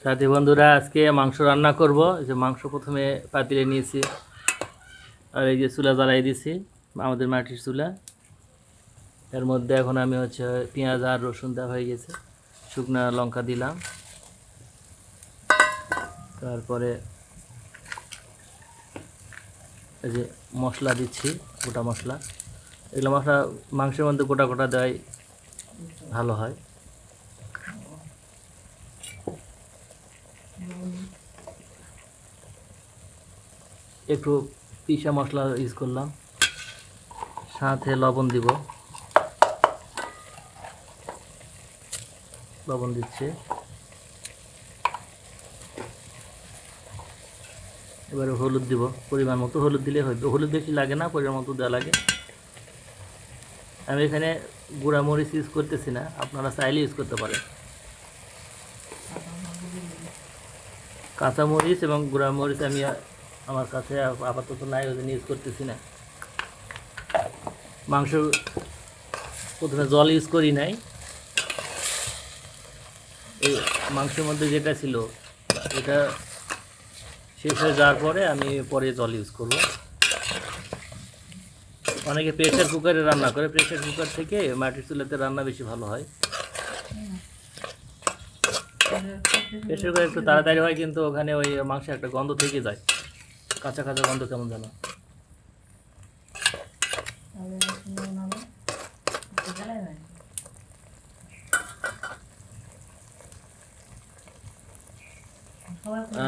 সাথী বন্ধুরা, আজকে মাংস রান্না করব। যে মাংস প্রথমে পাতিলে নিয়েছি, আর এই যে চুলা জ্বালাই দিছি, আমাদের মাটির চুলা। এর মধ্যে এখন আমি পেঁয়াজ আর রসুন দেওয়া হয়ে গেছে, শুকনা লঙ্কা দিলাম, তারপরে এই যে মশলা দিচ্ছি, গোটা মশলা। এগুলো মশলা মাংসের মধ্যে গোটা গোটা দেওয়াই ভালো হয়। একটু পিসা মশলা ইউজ করলাম, সাথে লবণ দিব, লবণ দিচ্ছে। এবারে হলুদ দিব, পরিমাণ মতো হলুদ দিলে হবে। হলুদ বেশি লাগে না, পরিমাণ মতো দেওয়া লাগে। আমি এখানে গুঁড়া মরিচ ইউজ করতেছি না, আপনারা চাইলে ইউজ করতে পারেন। কাঁচা মরিচ এবং গুঁড়া মরিচ আমি আমার কাছে আপাতত নাই, ওই জন্য ইউজ করতেছি না। মাংস প্রথমে জল ইউজ করি নাই, এই মাংসের মধ্যে যেটা ছিল এটা শেষ হয়ে যাওয়ার পরে আমি পরে জল ইউজ করব। অনেকে প্রেশার কুকারে রান্না করে, প্রেশার কুকার থেকে মাটির চুলাতে রান্না বেশি ভালো হয়। প্রেশার কুকার একটু তাড়াতাড়ি হয়, কিন্তু ওখানে ওই মাংসে একটা গন্ধ থেকে যায়, কাঁচা কাঁচা গন্ধ, কেমন যেন।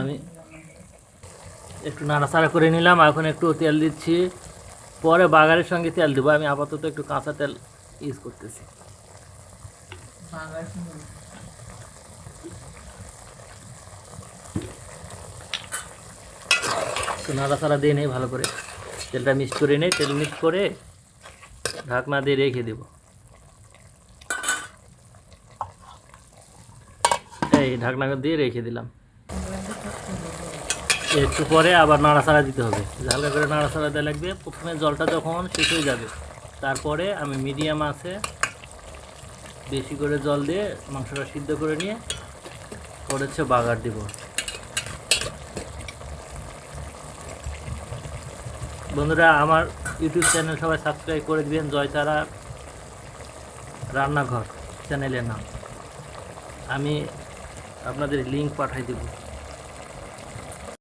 আমি একটু নাড়াচাড়া করে নিলাম, এখন একটু তেল দিচ্ছি, পরে বাগারের সঙ্গে তেল দেবো। আমি আপাতত একটু কাঁচা তেল ইউজ করতেছি। একটু নাড়াচাড়া দিয়ে নেই ভালো করে, তেলটা মিক্স করে নেই। তেল মিক্স করে ঢাকনা দিয়ে রেখে দেব। এই ঢাকনা দিয়ে রেখে দিলাম। একটু পরে আবার নাড়াচাড়া দিতে হবে, হালকা করে নাড়াচাড়া দেওয়া লাগবে। প্রথমে জলটা যখন শেষ হয়ে যাবে, তারপরে আমি মিডিয়াম আছে বেশি করে জল দিয়ে মাংসটা সিদ্ধ করে নিয়ে পরে বাগার দিব। বন্ধুরা, আমার ইউটিউব চ্যানেল সবাই সাবস্ক্রাইব করে দিবেন, জয়তারা রান্নাঘর চ্যানেলের নাম। আমি আপনাদের লিঙ্ক পাঠাই দেব।